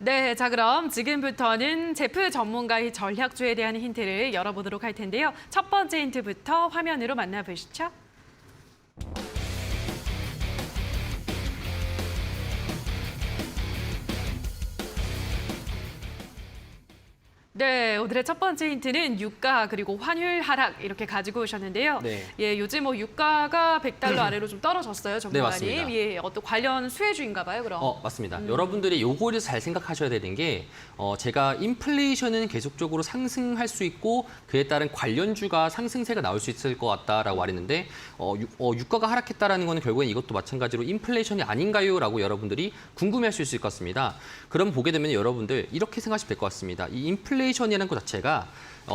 네, 자 그럼 지금부터는 제프 전문가의 전략주에 대한 힌트를 열어보도록 할 텐데요. 첫 번째 힌트부터 화면으로 만나보시죠. 네, 오늘의 첫 번째 힌트는 유가 그리고 환율 하락 이렇게 가지고 오셨는데요. 네. 예, 요즘 뭐 유가가 100달러 아래로 좀 떨어졌어요, 전문가님. 맞습니다. 예, 어떤 관련 수혜주인가 봐요, 그럼. 맞습니다. 여러분들이 요거를 잘 생각하셔야 되는 게 제가 인플레이션은 계속적으로 상승할 수 있고 그에 따른 관련주가 상승세가 나올 수 있을 것 같다라고 말했는데 유가가 하락했다라는 거는 결국엔 이것도 마찬가지로 인플레이션이 아닌가요? 라고 여러분들이 궁금해할 수 있을 것 같습니다. 그럼 보게 되면 여러분들 이렇게 생각하시면 될 것 같습니다. 이 인플레이션이라는 것 자체가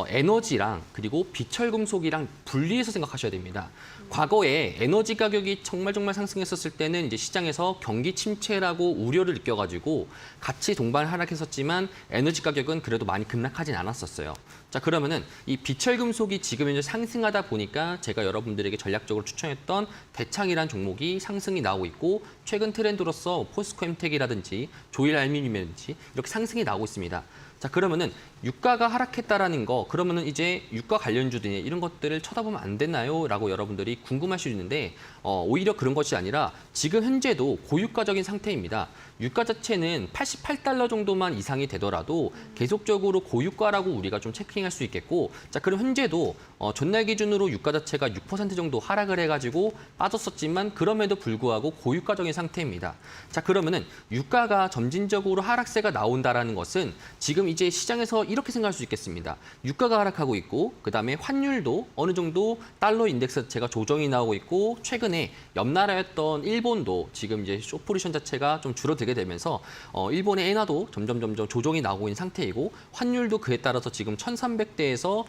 에너지랑 그리고 비철금속이랑 분리해서 생각하셔야 됩니다. 과거에 에너지 가격이 정말 상승했었을 때는 이제 시장에서 경기 침체라고 우려를 느껴가지고 같이 동반 하락했었지만 에너지 가격은 그래도 많이 급락하진 않았었어요. 자, 그러면은 이 비철금속이 지금 이제 상승하다 보니까 제가 여러분들에게 전략적으로 추천했던 대창이라는 종목이 상승이 나오고 있고 최근 트렌드로서 포스코 엠텍이라든지 조일 알루미늄이라든지 이렇게 상승이 나오고 있습니다. 자, 그러면은 유가가 하락했다라는 거, 그러면은 이제 유가 관련주들이 이런 것들을 쳐다보면 안 되나요? 라고 여러분들이 궁금할 수 있는데 오히려 그런 것이 아니라 지금 현재도 고유가적인 상태입니다. 유가 자체는 88달러 정도만 이상이 되더라도 계속적으로 고유가라고 우리가 좀 체킹할 수 있겠고, 자, 그럼 현재도 전날 기준으로 유가 자체가 6% 정도 하락을 해가지고 빠졌었지만 그럼에도 불구하고 고유가적인 상태입니다. 자, 그러면은 유가가 점진적으로 하락세가 나온다라는 것은 지금 이제 시장에서 이렇게 생각할 수 있겠습니다. 유가가 하락하고 있고 그다음에 환율도 어느 정도 달러 인덱스 자체가 조정이 나오고 있고 최근에 옆 나라였던 일본도 지금 이제 쇼포지션 자체가 좀 줄어들게 되면서 일본의 엔화도 점점 조정이 나오고 있는 상태이고 환율도 그에 따라서 지금 1,300대에서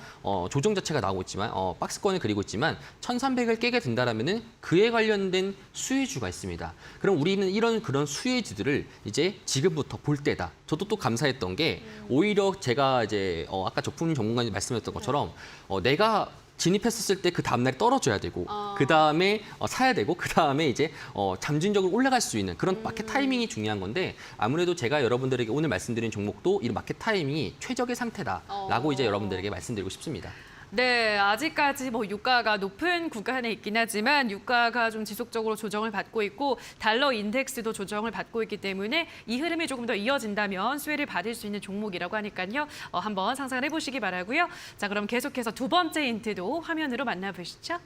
조정 자체가 나오고 있지만 박스권을 그리고 있지만 1,300을 깨게 된다라면은 그에 관련된 수혜주가 있습니다. 그럼 우리는 이런 그런 수혜주들을 이제 지금부터 볼 때다. 저도 또 감사했던 게 오히려 제가 이제 아까 적품 전문가님 말씀하셨던 것처럼 내가 진입했었을 때 그 다음날에 떨어져야 되고 그 다음에 사야 되고 그 다음에 이제 잠진적으로 올라갈 수 있는 그런 마켓 타이밍이 중요한 건데 아무래도 제가 여러분들에게 오늘 말씀드린 종목도 이런 마켓 타이밍이 최적의 상태다라고 이제 여러분들에게 말씀드리고 싶습니다. 네, 아직까지 뭐 유가가 높은 구간에 있긴 하지만 유가가 좀 지속적으로 조정을 받고 있고 달러 인덱스도 조정을 받고 있기 때문에 이 흐름이 조금 더 이어진다면 수혜를 받을 수 있는 종목이라고 하니까요. 한번 상상을 해보시기 바라고요. 자, 그럼 계속해서 두 번째 힌트도 화면으로 만나보시죠.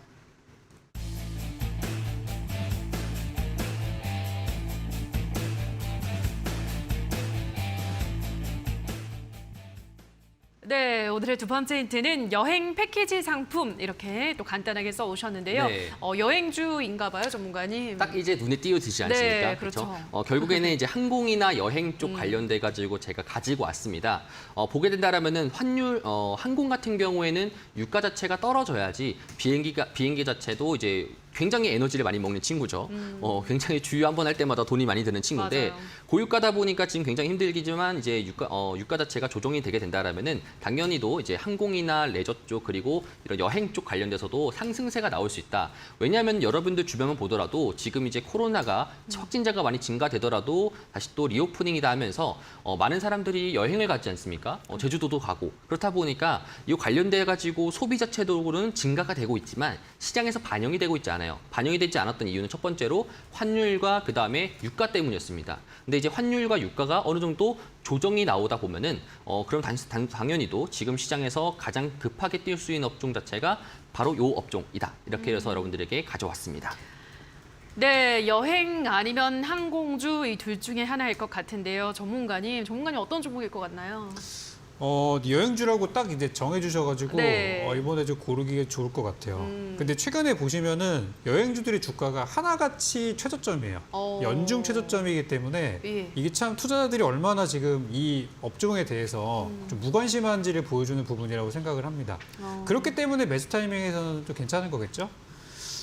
네, 오늘의 두 번째 힌트는 여행 패키지 상품 이렇게 또 간단하게 써 오셨는데요. 네. 여행주인가 봐요, 전문가님. 딱 이제 눈에 띄어지지 않습니까? 네, 그렇죠. 결국에는 이제 항공이나 여행 쪽 관련돼 가지고 제가 가지고 왔습니다. 보게 된다라면은 환율 항공 같은 경우에는 유가 자체가 떨어져야지 비행기 자체도 이제 굉장히 에너지를 많이 먹는 친구죠. 굉장히 주유 한 번 할 때마다 돈이 많이 드는 친구인데 맞아요. 고유가다 보니까 지금 굉장히 힘들기지만 이제 유가 자체가 조정이 되게 된다라면은 당연히도 이제 항공이나 레저 쪽 그리고 이런 여행 쪽 관련돼서도 상승세가 나올 수 있다. 왜냐하면 여러분들 주변만 보더라도 지금 이제 코로나가 확진자가 많이 증가되더라도 다시 또 리오프닝이다 하면서 많은 사람들이 여행을 가지 않습니까? 제주도도 가고 그렇다 보니까 이 관련돼 가지고 소비 자체적으로는 증가가 되고 있지만 시장에서 반영이 되고 있지 않아요. 반영이 되지 않았던 이유는 첫 번째로 환율과 그다음에 유가 때문이었습니다. 근데 이제 환율과 유가가 어느 정도 조정이 나오다 보면은 그럼 당연히도 지금 시장에서 가장 급하게 뛸 수 있는 업종 자체가 바로 이 업종이다. 이렇게 해서 여러분들에게 가져왔습니다. 네, 여행 아니면 항공주 이 둘 중에 하나일 것 같은데요. 전문가님 어떤 종목일 것 같나요? 여행주라고 딱 이제 정해주셔가지고 네. 이번에 좀 고르기가 좋을 것 같아요. 근데 최근에 보시면은 여행주들의 주가가 하나같이 최저점이에요. 연중 최저점이기 때문에 예. 이게 참 투자자들이 얼마나 지금 이 업종에 대해서 좀 무관심한지를 보여주는 부분이라고 생각을 합니다. 그렇기 때문에 매수 타이밍에서는 좀 괜찮은 거겠죠?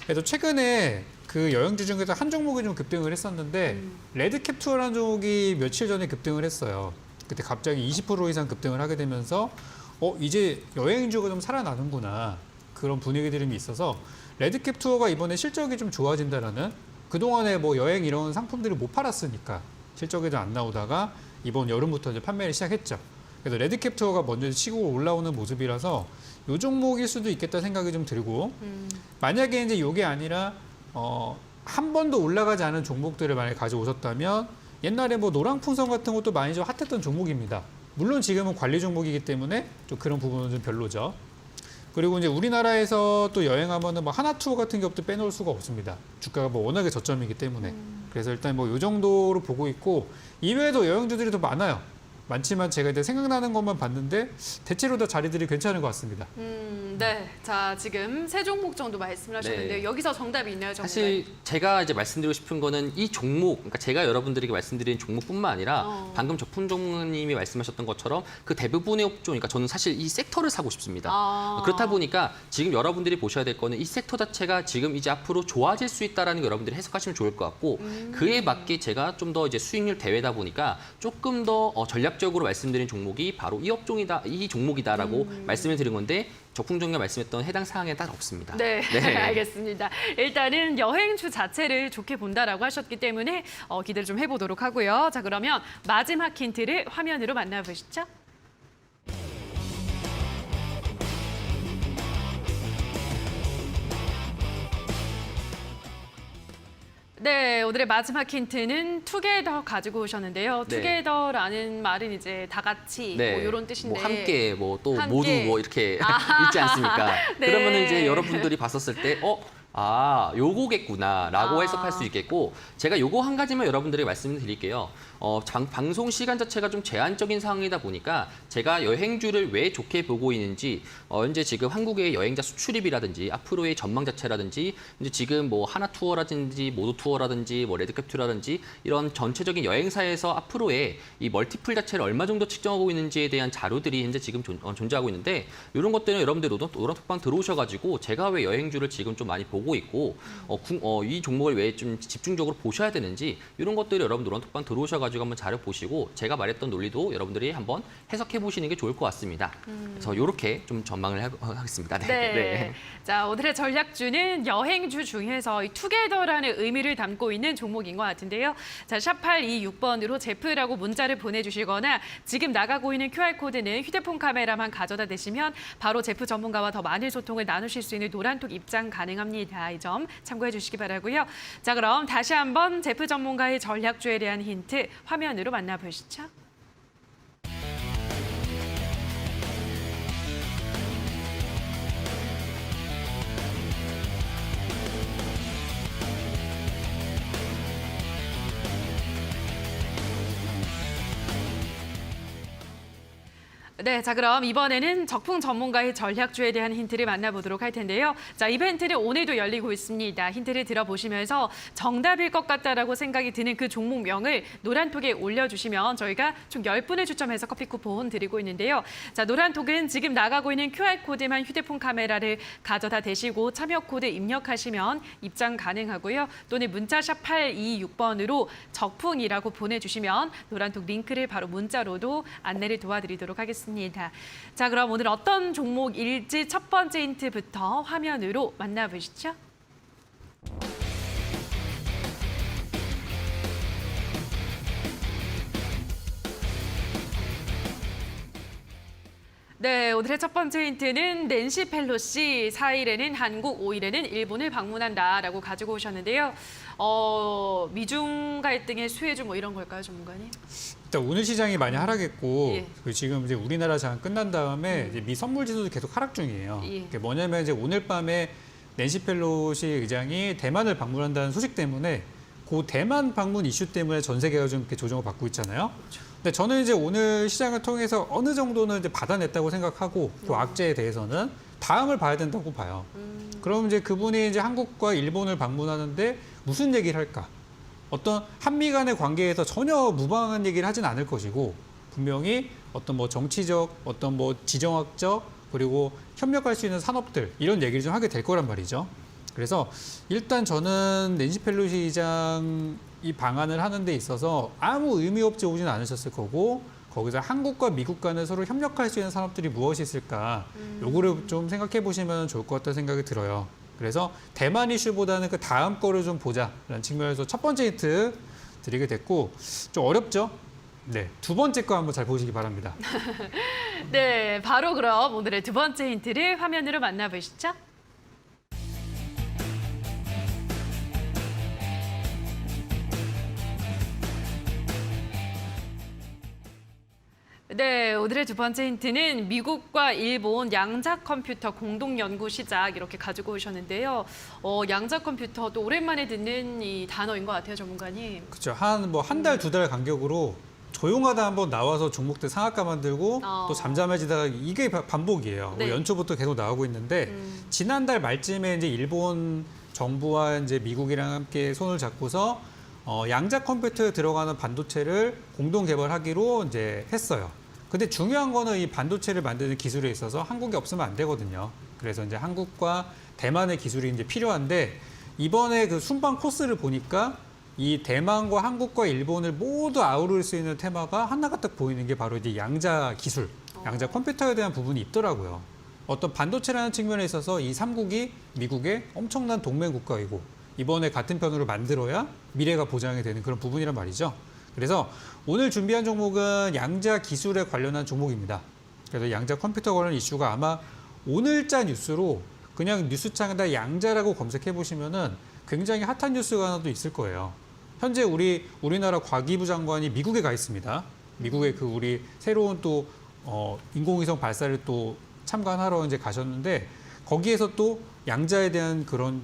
그래서 최근에 그 여행주 중에서 한 종목이 좀 급등을 했었는데 레드캡 투어라는 종목이 며칠 전에 급등을 했어요. 그때 갑자기 20% 이상 급등을 하게 되면서 이제 여행주가 좀 살아나는구나 그런 분위기들이 있어서 레드캡 투어가 이번에 실적이 좀 좋아진다라는 그동안에 뭐 여행 이런 상품들을 못 팔았으니까 실적에도 안 나오다가 이번 여름부터 이제 판매를 시작했죠. 그래서 레드캡 투어가 먼저 치고 올라오는 모습이라서 이 종목일 수도 있겠다 생각이 좀 들고 만약에 이제 이게 아니라 한 번도 올라가지 않은 종목들을 만약에 가져오셨다면 옛날에 뭐 노랑풍선 같은 것도 많이 좀 핫했던 종목입니다. 물론 지금은 관리 종목이기 때문에 좀 그런 부분은 좀 별로죠. 그리고 이제 우리나라에서 또 여행하면은 뭐 하나투어 같은 기업도 빼놓을 수가 없습니다. 주가가 뭐 워낙에 저점이기 때문에. 그래서 일단 뭐 이 정도로 보고 있고 이외에도 여행주들이 더 많아요. 많지만 제가 이제 생각나는 것만 봤는데 대체로 다 자리들이 괜찮은 것 같습니다. 네. 자, 지금 세 종목 정도 말씀을 하셨는데 네. 여기서 정답이 있나요, 전문가님? 사실 제가 이제 말씀드리고 싶은 거는 이 종목, 그러니까 제가 여러분들에게 말씀드린 종목뿐만 아니라 방금 적풍 전문가님이 말씀하셨던 것처럼 그 대부분의 업종, 그러니까 저는 사실 이 섹터를 사고 싶습니다. 그렇다 보니까 지금 여러분들이 보셔야 될 거는 이 섹터 자체가 지금 이제 앞으로 좋아질 수 있다라는 거 여러분들이 해석하시면 좋을 것 같고 그에 맞게 제가 좀 더 이제 수익률 대회다 보니까 조금 더 전략적으로 말씀드린 종목이 바로 이 업종이다, 이 종목이다라고 말씀을 드린 건데 적풍전문가 말씀했던 해당 사항에 따라 없습니다. 네, 알겠습니다. 일단은 여행주 자체를 좋게 본다라고 하셨기 때문에 기대를 좀 해보도록 하고요. 자, 그러면 마지막 힌트를 화면으로 만나보시죠. 네, 오늘의 마지막 힌트는 투게더 가지고 오셨는데요. 네. 투게더라는 말은 이제 다 같이 뭐 이런 뜻인데 뭐 함께, 뭐 또 함께. 모두 뭐 이렇게 있지 않습니까? 네. 그러면은 이제 여러분들이 봤었을 때, 요거겠구나라고 해석할 수 있겠고, 제가 요거 한 가지만 여러분들에게 말씀드릴게요. 방송 시간 자체가 좀 제한적인 상황이다 보니까 제가 여행주를 왜 좋게 보고 있는지, 현재 지금 한국의 여행자 수출입이라든지 앞으로의 전망 자체라든지, 이제 지금 뭐 하나 투어라든지 모두 투어라든지 뭐 레드캡 투어라든지 이런 전체적인 여행사에서 앞으로의 이 멀티플 자체를 얼마 정도 측정하고 있는지에 대한 자료들이 현재 지금 존재하고 있는데 이런 것들은 여러분들 노란톡방 들어오셔가지고 제가 왜 여행주를 지금 좀 많이 보고 있고 이 종목을 왜 좀 집중적으로 보셔야 되는지 이런 것들을 여러분 노란톡방 들어오셔가지고 한번 자료 보시고 제가 말했던 논리도 여러분들이 한번 해석해 보시는 게 좋을 것 같습니다. 그래서 이렇게 좀 전망을 하겠습니다. 네. 자, 오늘의 전략주는 여행주 중에서 이 투게더라는 의미를 담고 있는 종목인 것 같은데요. 자, 샵826번으로 제프라고 문자를 보내주시거나 지금 나가고 있는 QR코드는 휴대폰 카메라만 가져다 대시면 바로 제프 전문가와 더 많은 소통을 나누실 수 있는 노란톡 입장 가능합니다. 이 점 참고해 주시기 바라고요. 자, 그럼 다시 한번 제프 전문가의 전략주에 대한 힌트 화면으로 만나보시죠. 네, 자 그럼 이번에는 적풍 전문가의 전략주에 대한 힌트를 만나보도록 할 텐데요. 자, 이벤트는 오늘도 열리고 있습니다. 힌트를 들어보시면서 정답일 것 같다라고 생각이 드는 그 종목명을 노란톡에 올려주시면 저희가 총 10분을 추첨해서 커피 쿠폰 드리고 있는데요. 자, 노란톡은 지금 나가고 있는 QR코드만 휴대폰 카메라를 가져다 대시고 참여 코드 입력하시면 입장 가능하고요. 또는 문자샵 826번으로 적풍이라고 보내주시면 노란톡 링크를 바로 문자로도 안내를 도와드리도록 하겠습니다. 자, 그럼 오늘 어떤 종목일지 첫 번째 힌트부터 화면으로 만나보시죠. 네, 오늘의 첫 번째 힌트는 낸시 펠로시 4일에는 한국, 5일에는 일본을 방문한다라고 가지고 오셨는데요. 미중 갈등의 수혜주 뭐 이런 걸까요, 전문가님? 일단 오늘 시장이 많이 하락했고 예. 지금 이제 우리나라 장관 끝난 다음에 이제 미 선물 지수도 계속 하락 중이에요. 예. 그게 뭐냐면 이제 오늘 밤에 낸시 펠로시 의장이 대만을 방문한다는 소식 때문에 그 대만 방문 이슈 때문에 전 세계가 좀 이렇게 조정을 받고 있잖아요. 근데 저는 이제 오늘 시장을 통해서 어느 정도는 이제 받아냈다고 생각하고 그 악재에 대해서는 다음을 봐야 된다고 봐요. 그럼 이제 그분이 이제 한국과 일본을 방문하는데 무슨 얘기를 할까? 어떤 한미 간의 관계에서 전혀 무방한 얘기를 하진 않을 것이고 분명히 어떤 뭐 정치적, 어떤 뭐 지정학적 그리고 협력할 수 있는 산업들 이런 얘기를 좀 하게 될 거란 말이죠. 그래서 일단 저는 낸시 펠로시 의장 이 방안을 하는 데 있어서 아무 의미 없이 오진 않으셨을 거고 거기서 한국과 미국 간에 서로 협력할 수 있는 산업들이 무엇이 있을까 요거를 좀 생각해 보시면 좋을 것 같다는 생각이 들어요. 그래서 대만 이슈보다는 그 다음 거를 좀 보자라는 측면에서 첫 번째 힌트 드리게 됐고 좀 어렵죠? 네, 두 번째 거 한번 잘 보시기 바랍니다. 네, 바로 그럼 오늘의 두 번째 힌트를 화면으로 만나보시죠. 네, 오늘의 두 번째 힌트는 미국과 일본 양자 컴퓨터 공동 연구 시작 이렇게 가지고 오셨는데요. 양자 컴퓨터도 오랜만에 듣는 이 단어인 것 같아요, 전문가님. 그렇죠. 한 달, 두 달 간격으로 조용하다 한번 나와서 종목들 상한가 만들고 또 잠잠해지다가 이게 반복이에요. 네. 연초부터 계속 나오고 있는데 지난달 말쯤에 이제 일본 정부와 이제 미국이랑 함께 손을 잡고서 양자 컴퓨터에 들어가는 반도체를 공동 개발하기로 이제 했어요. 근데 중요한 거는 이 반도체를 만드는 기술에 있어서 한국이 없으면 안 되거든요. 그래서 이제 한국과 대만의 기술이 이제 필요한데 이번에 그 순방 코스를 보니까 이 대만과 한국과 일본을 모두 아우를 수 있는 테마가 하나가 딱 보이는 게 바로 이제 양자 기술, 양자 컴퓨터에 대한 부분이 있더라고요. 어떤 반도체라는 측면에 있어서 이 3국이 미국의 엄청난 동맹 국가이고 이번에 같은 편으로 만들어야 미래가 보장이 되는 그런 부분이란 말이죠. 그래서 오늘 준비한 종목은 양자 기술에 관련한 종목입니다. 그래서 양자 컴퓨터 관련 이슈가 아마 오늘자 뉴스로 그냥 뉴스창에다 양자라고 검색해 보시면은 굉장히 핫한 뉴스가 하나 또 있을 거예요. 현재 우리나라 과기부 장관이 미국에 가 있습니다. 미국에 그 우리 새로운 또 인공위성 발사를 또 참관하러 이제 가셨는데 거기에서 또 양자에 대한 그런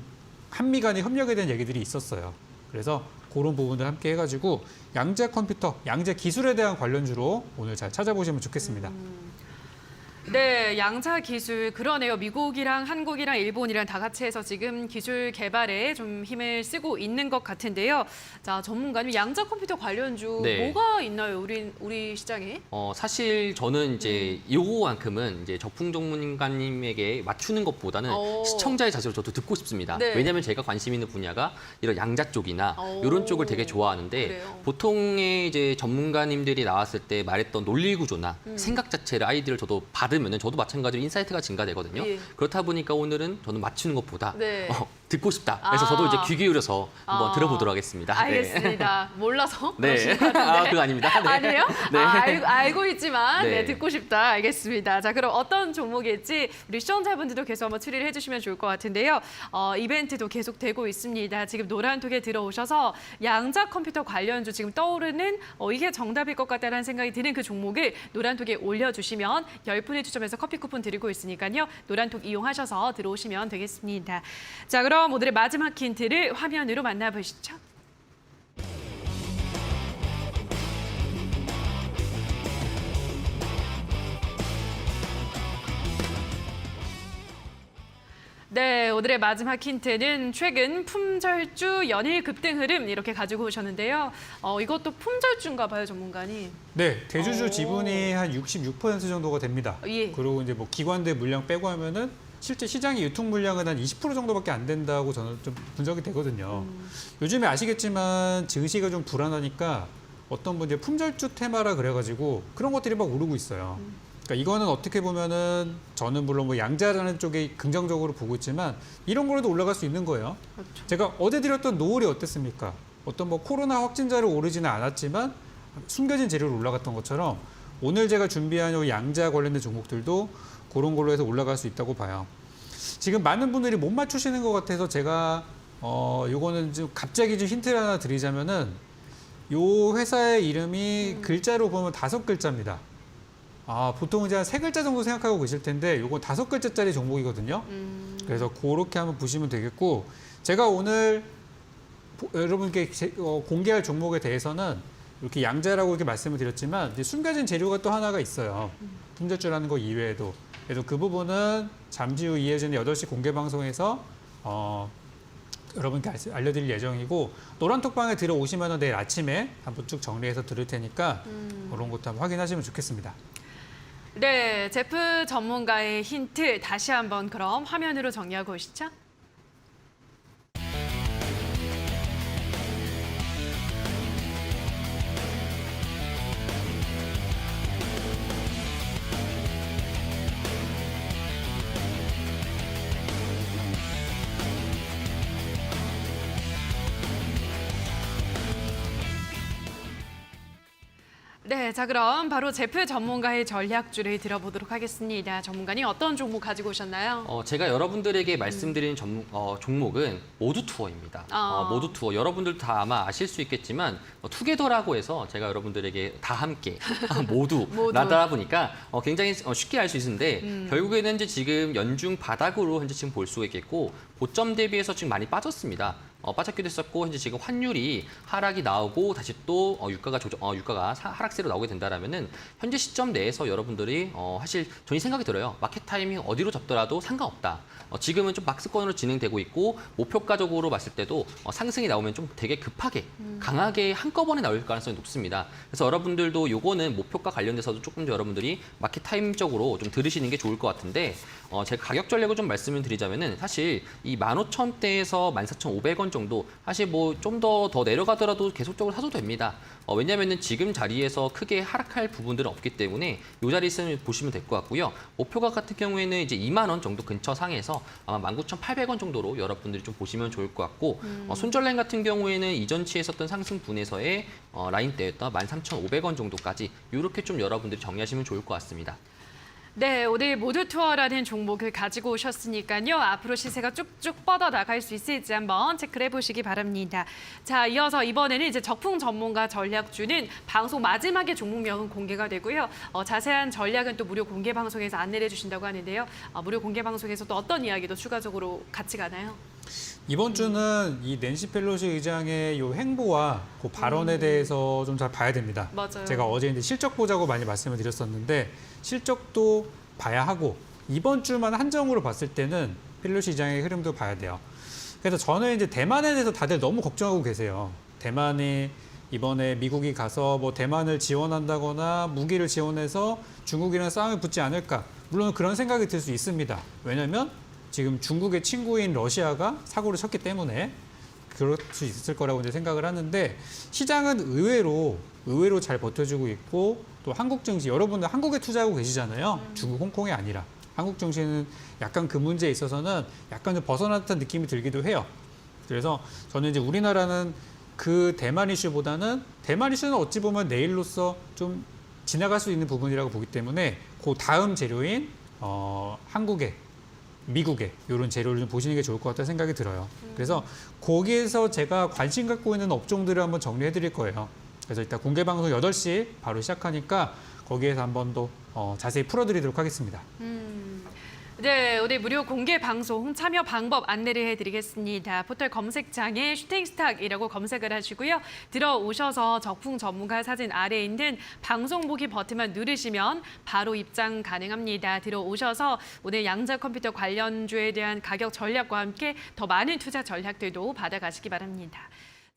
한미 간의 협력에 대한 얘기들이 있었어요. 그래서 그런 부분들 함께 해가지고 양자 컴퓨터, 양자 기술에 대한 관련주로 오늘 잘 찾아보시면 좋겠습니다. 네, 양자 기술 그러네요. 미국이랑 한국이랑 일본이랑 다 같이 해서 지금 기술 개발에 좀 힘을 쓰고 있는 것 같은데요. 자, 전문가님 양자 컴퓨터 관련주 네. 뭐가 있나요? 우리 시장에? 사실 저는 이제 요거만큼은 이제 적풍 전문가님에게 맞추는 것보다는 시청자의 자세로 저도 듣고 싶습니다. 네. 왜냐하면 제가 관심 있는 분야가 이런 양자 쪽이나 오. 이런 쪽을 되게 좋아하는데 그래요? 보통의 이제 전문가님들이 나왔을 때 말했던 논리 구조나 생각 자체를 아이디어를 저도 받으면은 저도 마찬가지로 인사이트가 증가되거든요. 예. 그렇다 보니까 오늘은 저는 맞추는 것보다 네. 듣고 싶다. 그래서 아. 저도 이제 귀 기울여서 한번 아. 들어보도록 하겠습니다. 네. 알겠습니다. 몰라서 네. 그러신 것 같은데. 그거 아닙니다. 네. 아니에요? 네. 알고 있지만 네. 네, 듣고 싶다. 알겠습니다. 자, 그럼 어떤 종목일지 우리 시청자분들도 계속 한번 추리를 해주시면 좋을 것 같은데요. 이벤트도 계속 되고 있습니다. 지금 노란톡에 들어오셔서 양자 컴퓨터 관련주 지금 떠오르는 이게 정답일 것 같다는 생각이 드는 그 종목을 노란톡에 올려주시면 10분을 추첨해서 커피 쿠폰 드리고 있으니까요. 노란톡 이용하셔서 들어오시면 되겠습니다. 자, 그럼 오늘의 마지막 힌트를 화면으로 만나보시죠. 네, 오늘의 마지막 힌트는 최근 품절주 연일 급등 흐름 이렇게 가지고 오셨는데요. 이것도 품절주인가 봐요, 전문가님. 네, 대주주 오. 지분이 한 66% 정도가 됩니다. 예. 그리고 이제 뭐 기관대 물량 빼고 하면은 실제 시장의 유통 물량은 한 20% 정도밖에 안 된다고 저는 좀 분석이 되거든요. 요즘에 아시겠지만 증시가 좀 불안하니까 어떤 분 이제 품절주 테마라 그래가지고 그런 것들이 막 오르고 있어요. 그러니까 이거는 어떻게 보면은 저는 물론 뭐 양자라는 쪽에 긍정적으로 보고 있지만 이런 거라도 올라갈 수 있는 거예요. 그렇죠. 제가 어제 드렸던 노을이 어땠습니까? 어떤 뭐 코로나 확진자를 오르지는 않았지만 숨겨진 재료로 올라갔던 것처럼 오늘 제가 준비한 요 양자 관련된 종목들도 그런 걸로 해서 올라갈 수 있다고 봐요. 지금 많은 분들이 못 맞추시는 것 같아서 제가 요거는 좀 갑자기 좀 힌트를 하나 드리자면은 요 회사의 이름이 글자로 보면 5글자입니다. 보통 이제 한 3글자 정도 생각하고 계실 텐데 요건 5글자짜리 종목이거든요. 그래서 그렇게 한번 보시면 되겠고 제가 오늘 여러분께 공개할 종목에 대해서는 이렇게 양자라고 이렇게 말씀을 드렸지만 이제 숨겨진 재료가 또 하나가 있어요. 품절주라는 거 이외에도. 그래서 그 부분은 잠시 후 이어지는 8시 공개 방송에서 여러분께 알려드릴 예정이고 노란톡방에 들어오시면 내일 아침에 한번 쭉 정리해서 들을 테니까 그런 것도 한번 확인하시면 좋겠습니다. 네, 제프 전문가의 힌트 다시 한번 그럼 화면으로 정리하고 오시죠. 네, 자 그럼 바로 제프 전문가의 전략주를 들어보도록 하겠습니다. 전문가님 어떤 종목 가지고 오셨나요? 제가 여러분들에게 말씀드린 종목은 모두 투어입니다. 모두 투어. 여러분들도 다 아마 아실 수 있겠지만 투게더라고 해서 제가 여러분들에게 다 함께 모두 나다 보니까 굉장히 쉽게 알 수 있는데 결국에는 이제 지금 연중 바닥으로 현재 지금 볼 수가 있겠고 고점 대비해서 지금 많이 빠졌습니다. 빠졌기도 했었고 현재 지금 환율이 하락이 나오고 다시 또 유가가 하락세로 나오게 된다라면은 현재 시점 내에서 여러분들이 사실 저희 생각이 들어요. 마켓 타이밍 어디로 잡더라도 상관없다. 지금은 좀 박스권으로 진행되고 있고 목표가적으로 봤을 때도 상승이 나오면 좀 되게 급하게 강하게 한꺼번에 나올 가능성이 높습니다. 그래서 여러분들도 요거는 목표가 관련돼서도 조금 더 여러분들이 마켓 타임적으로 좀 들으시는 게 좋을 것 같은데 제가 가격 전략을 좀 말씀을 드리자면은 사실 이 15,000대에서 14,500원 정도 사실 뭐 좀 더 내려가더라도 계속적으로 사도 됩니다. 왜냐면은 지금 자리에서 크게 하락할 부분들은 없기 때문에 이 자리에서 보시면 될 것 같고요. 목표가 같은 경우에는 이제 2만 원 정도 근처 상에서 아마 19,800원 정도로 여러분들이 좀 보시면 좋을 것 같고 손절라인 같은 경우에는 이전치에 있었던 상승분에서의 라인대였던 13,500원 정도까지 이렇게 좀 여러분들이 정리하시면 좋을 것 같습니다. 네, 오늘 모두 투어라는 종목을 가지고 오셨으니까요. 앞으로 시세가 쭉쭉 뻗어 나갈 수 있을지 한번 체크를 해보시기 바랍니다. 자, 이어서 이번에는 이제 적풍 전문가 전략주는 방송 마지막에 종목명은 공개가 되고요. 자세한 전략은 또 무료 공개 방송에서 안내를 해주신다고 하는데요. 무료 공개 방송에서 또 어떤 이야기도 추가적으로 같이 가나요? 이번 주는 이 낸시 펠로시 의장의 요 행보와 그 발언에 대해서 좀 잘 봐야 됩니다. 맞아요. 제가 어제 이제 실적 보자고 많이 말씀을 드렸었는데 실적도 봐야 하고 이번 주만 한정으로 봤을 때는 펠로시 의장의 흐름도 봐야 돼요. 그래서 저는 이제 대만에 대해서 다들 너무 걱정하고 계세요. 대만이 이번에 미국이 가서 뭐 대만을 지원한다거나 무기를 지원해서 중국이랑 싸움을 붙지 않을까. 물론 그런 생각이 들 수 있습니다. 왜냐하면 지금 중국의 친구인 러시아가 사고를 쳤기 때문에 그럴 수 있을 거라고 이제 생각을 하는데 시장은 의외로 잘 버텨주고 있고 또 한국 증시 여러분들 한국에 투자하고 계시잖아요. 중국, 홍콩이 아니라 한국 증시는 약간 그 문제에 있어서는 약간 좀 벗어났다는 느낌이 들기도 해요. 그래서 저는 이제 우리나라는 그 대만 이슈보다는 대만 이슈는 어찌 보면 내일로서 좀 지나갈 수 있는 부분이라고 보기 때문에 그 다음 재료인 한국의 미국의 이런 재료를 좀 보시는 게 좋을 것 같다는 생각이 들어요. 그래서 거기에서 제가 관심 갖고 있는 업종들을 한번 정리해 드릴 거예요. 그래서 이따 공개 방송 8시 바로 시작하니까 거기에서 한번 더 자세히 풀어드리도록 하겠습니다. 네, 오늘 무료 공개 방송 참여 방법 안내를 해드리겠습니다. 포털 검색창에 슈팅스탁이라고 검색을 하시고요. 들어오셔서 적풍 전문가 사진 아래에 있는 방송 보기 버튼만 누르시면 바로 입장 가능합니다. 들어오셔서 오늘 양자 컴퓨터 관련주에 대한 가격 전략과 함께 더 많은 투자 전략들도 받아가시기 바랍니다.